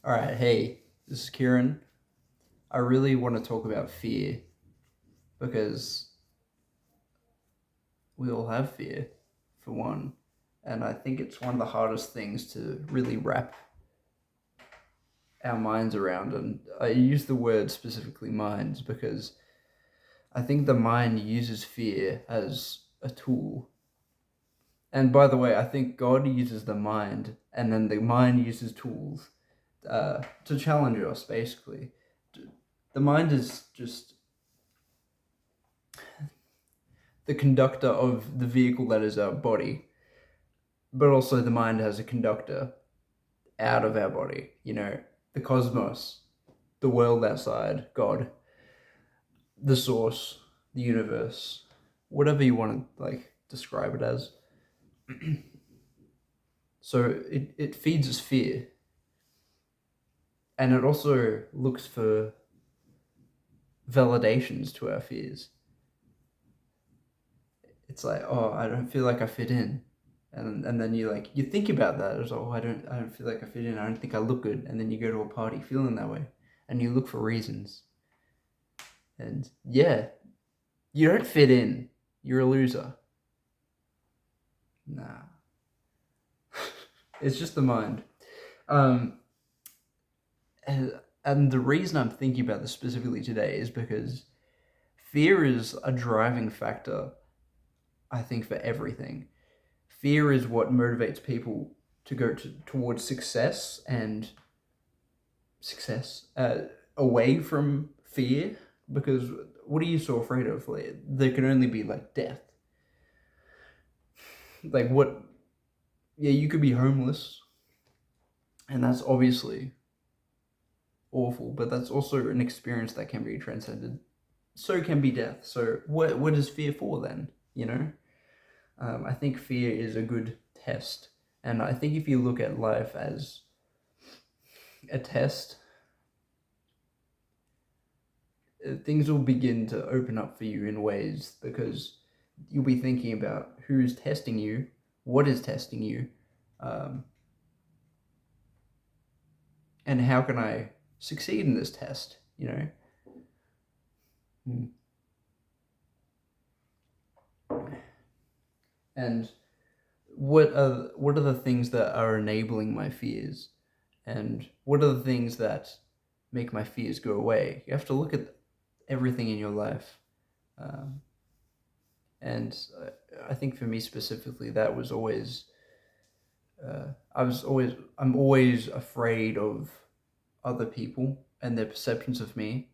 All right, hey, this is Kieran. I really want to talk about fear because we all have fear, for one. And I think it's one of the hardest things to really wrap our minds around. And I use the word specifically minds because I think the mind uses fear as a tool. And by the way, I think God uses the mind, and then the mind uses tools to challenge us, basically. The mind is just the conductor of the vehicle that is our body, but also the mind has a conductor out of our body, the cosmos, the world outside, God, the source, the universe, whatever you want to describe it as. So it feeds us fear, and it also looks for validations to our fears. It's like, oh, I don't feel like I fit in. And then you think about that as, oh, I don't feel like I fit in. I don't think I look good. And then you go to a party feeling that way, and you look for reasons. And yeah, you don't fit in. You're a loser. Nah, it's just the mind. Um, and the reason I'm thinking about this specifically today is because fear is a driving factor, I think, for everything. Fear is what motivates people to go towards success away from fear, because what are you so afraid of? Like, there can only be like death. Like, what? Yeah, you could be homeless, and that's obviously awful, but that's also an experience that can be transcended. So can be death. So what is fear for then? I think fear is a good test, and I think if you look at life as a test, things will begin to open up for you in ways, because you'll be thinking about who's testing you, what is testing you, um, and how can I succeed in this test. Hmm. And what are the things that are enabling my fears, and what are the things that make my fears go away? You have to look at everything in your life. um, and I think for me specifically, that was always I'm always afraid of other people and their perceptions of me.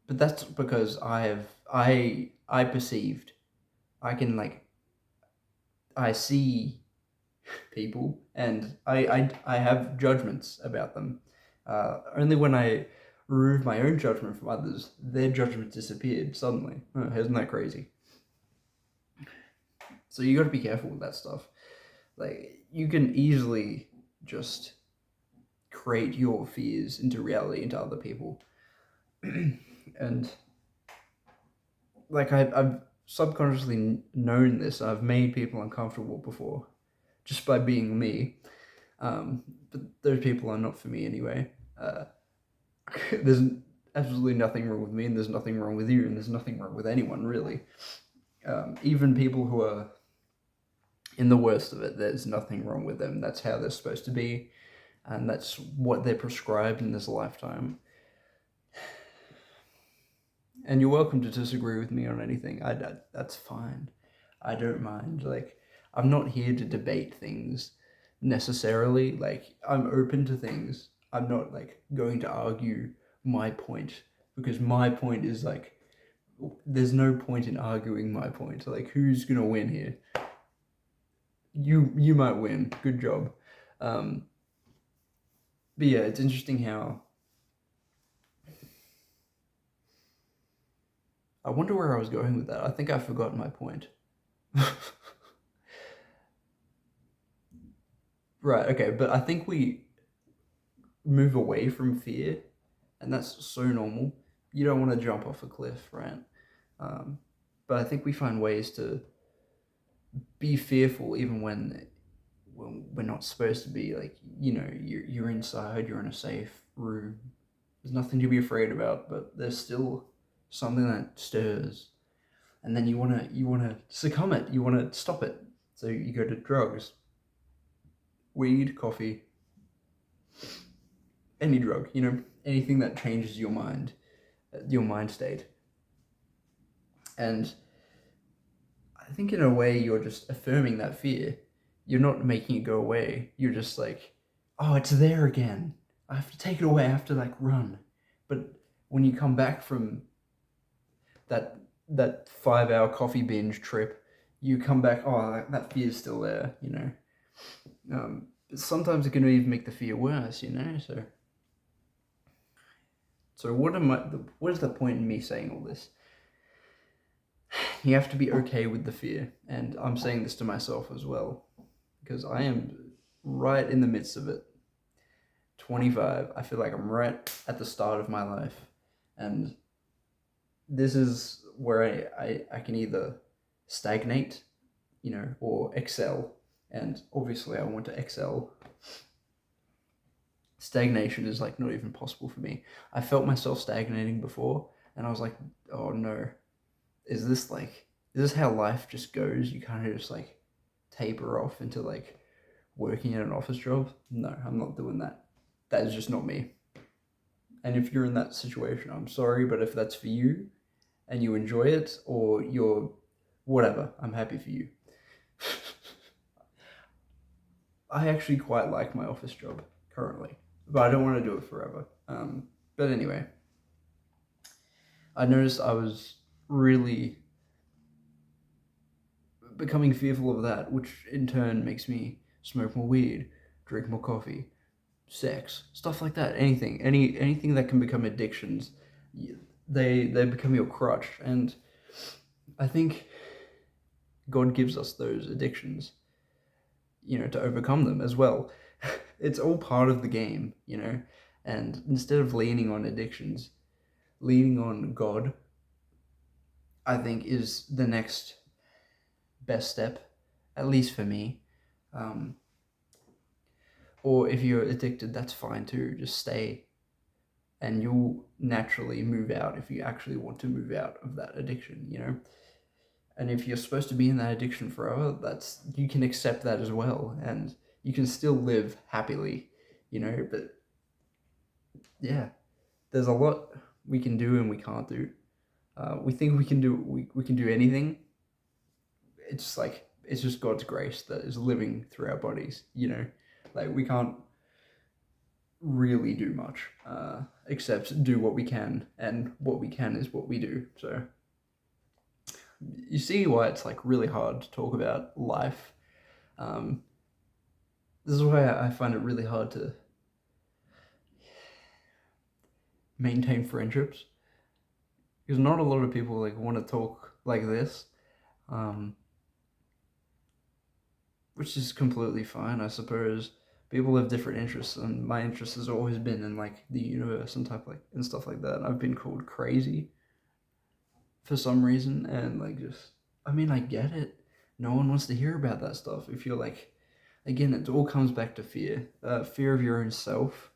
But that's because I perceived, I can I see people, and I have judgments about them. Only when I remove my own judgment from others, their judgment disappeared suddenly. Isn't that crazy? So you got to be careful with that stuff. Like, you can easily just create your fears into reality into other people. And I've subconsciously known this. I've made people uncomfortable before just by being me. Um, but those people are not for me anyway. Uh, there's absolutely nothing wrong with me, and there's nothing wrong with you, and there's nothing wrong with anyone, really. Even people who are in the worst of it, there's nothing wrong with them. That's how they're supposed to be, and that's what they're prescribed in this lifetime. And you're welcome to disagree with me on anything. That's fine. I don't mind. Like, I'm not here to debate things necessarily. Like, I'm open to things. I'm not going to argue my point, because my point is there's no point in arguing my point. Like, who's gonna win here? You might win. Good job. Um, but yeah, it's interesting how I wonder where I was going with that. I think I've forgotten my point. Right, okay, but I think we move away from fear, and that's so normal. You don't want to jump off a cliff, right? Um, but I think we find ways to be fearful even when we're not supposed to be. Like, you're inside, you're in a safe room. There's nothing to be afraid about, but there's still something that stirs. And then you wanna succumb it. You wanna stop it. So you go to drugs, weed, coffee, any drug. Anything that changes your mind state. And I think in a way you're just affirming that fear. You're not making it go away. You're just like, oh, it's there again. I have to take it away. I have to like run. But when you come back from that 5-hour coffee binge trip, you come back, oh, that fear's still there, sometimes it can even make the fear worse, So what is the point in me saying all this? You have to be okay with the fear, and I'm saying this to myself as well, because I am right in the midst of it. 25, I feel like I'm right at the start of my life, and this is where I can either stagnate, or excel, and obviously I want to excel. Stagnation is like not even possible for me. I felt myself stagnating before, and I was like, oh no, is this how life just goes? You kind of just like taper off into like working at an office job? No, I'm not doing that. That is just not me. And if you're in that situation, I'm sorry, but if that's for you and you enjoy it, or you're whatever, I'm happy for you. I actually quite like my office job currently, but I don't want to do it forever. But anyway, I noticed I was really becoming fearful of that, which in turn makes me smoke more weed, drink more coffee, sex, stuff like that. Anything that can become addictions, they become your crutch. And I think God gives us those addictions, to overcome them as well. It's all part of the game, and instead of leaning on addictions, leaning on God, I think, is the next best step, at least for me. Or if you're addicted, that's fine too. Just stay, and you'll naturally move out if you actually want to move out of that addiction, And if you're supposed to be in that addiction forever, you can accept that as well, and you can still live happily, But yeah, there's a lot we can do and we can't do. We think we can do anything. It's just God's grace that is living through our bodies, Like we can't really do much, except do what we can, and what we can is what we do. So you see why it's like really hard to talk about life. This is why I find it really hard to maintain friendships, because not a lot of people like want to talk like this, which is completely fine, I suppose. People have different interests, and my interest has always been in like the universe and stuff like that. I've been called crazy for some reason, and like I get it. No one wants to hear about that stuff. If you're like, again, it all comes back to fear. Fear of your own self,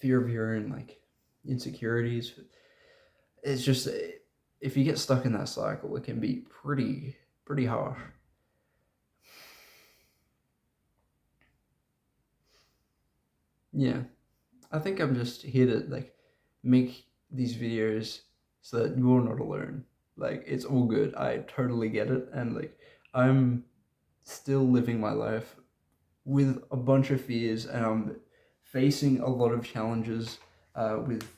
fear of your own like insecurities. It's just, if you get stuck in that cycle, it can be pretty harsh. Yeah, I think I'm just here to like make these videos so that you're not alone. Like, it's all good. I totally get it, and like I'm still living my life with a bunch of fears, and I'm facing a lot of challenges with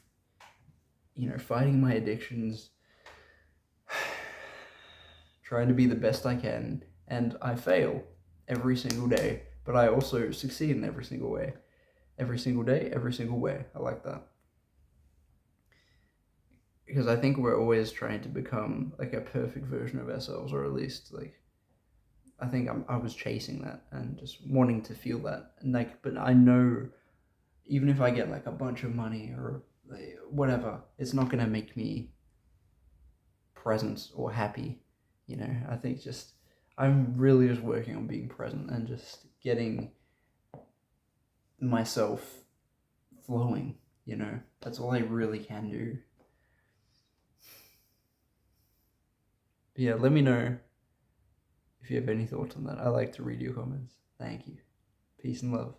fighting my addictions, trying to be the best I can, and I fail every single day, but I also succeed in every single way. Every single day, every single way. I like that. Because I think we're always trying to become like a perfect version of ourselves, or at least like I think I was chasing that and just wanting to feel that. And like, but I know even if I get like a bunch of money or like, whatever, it's not gonna make me present or happy. I think just I'm really just working on being present and just getting myself flowing, you know? That's all I really can do. But yeah, let me know if you have any thoughts on that. I like to read your comments. Thank you. Peace and love.